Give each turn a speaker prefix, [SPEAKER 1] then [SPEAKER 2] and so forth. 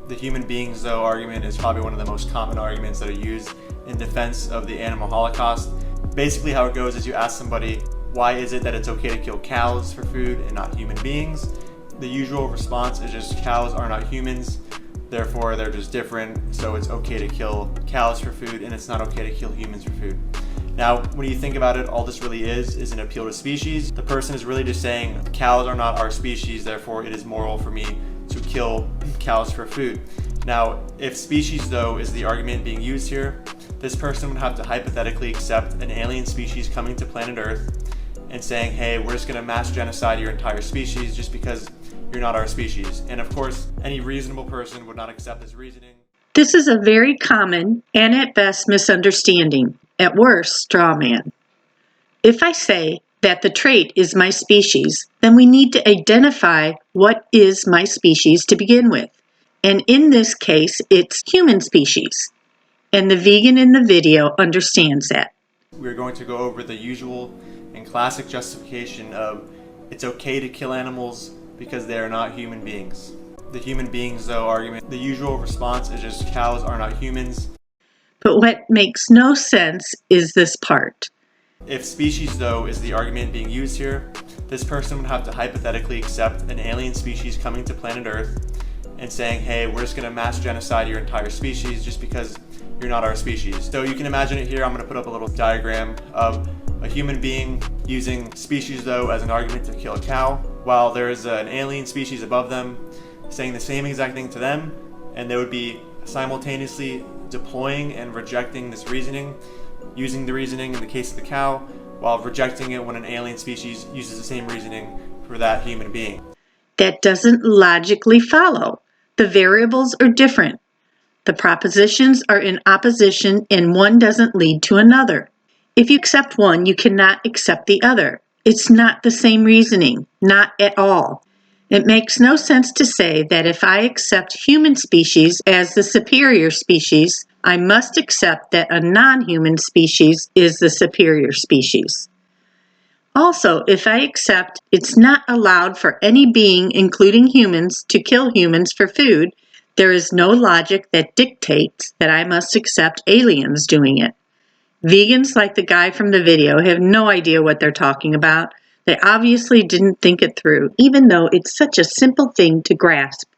[SPEAKER 1] The human beings though argument is probably one of the most common arguments that are used in defense of the animal holocaust. Basically how it goes is you ask somebody, why is it that it's okay to kill cows for food and not human beings? The usual response is just cows are not humans, therefore they're just different, so it's okay to kill cows for food and it's not okay to kill humans for food. Now, when you think about it, all this really is an appeal to species. The person is really just saying, cows are not our species, therefore it is moral for me to kill cows for food. Now, if species though is the argument being used here, this person would have to hypothetically accept an alien species coming to planet Earth and saying, hey, we're just gonna mass genocide your entire species just because you're not our species. And of course, any reasonable person would not accept this reasoning.
[SPEAKER 2] This is a very common and at best misunderstanding, at worst straw man. If I say that the trait is my species, then we need to identify what is my species to begin with. And in this case, it's human species. And the vegan in the video understands that.
[SPEAKER 1] We're going to go over the usual and classic justification of it's okay to kill animals because they are not human beings. The human beings though argument, the usual response is just cows are not humans.
[SPEAKER 2] But what makes no sense is this part.
[SPEAKER 1] If species though is the argument being used here, this person would have to hypothetically accept an alien species coming to planet Earth and saying, hey, we're just gonna mass genocide your entire species just because you're not our species. So you can imagine it here. I'm gonna put up a little diagram of a human being using species though as an argument to kill a cow, while there is an alien species above them saying the same exact thing to them, and they would be simultaneously deploying and rejecting this reasoning, using the reasoning in the case of the cow, while rejecting it when an alien species uses the same reasoning for that human being.
[SPEAKER 2] That doesn't logically follow. The variables are different. The propositions are in opposition and one doesn't lead to another. If you accept one, you cannot accept the other. It's not the same reasoning, not at all. It makes no sense to say that if I accept human species as the superior species, I must accept that a non-human species is the superior species. Also, if I accept it's not allowed for any being, including humans, to kill humans for food, there is no logic that dictates that I must accept aliens doing it. Vegans like the guy from the video have no idea what they're talking about. They obviously didn't think it through, even though it's such a simple thing to grasp.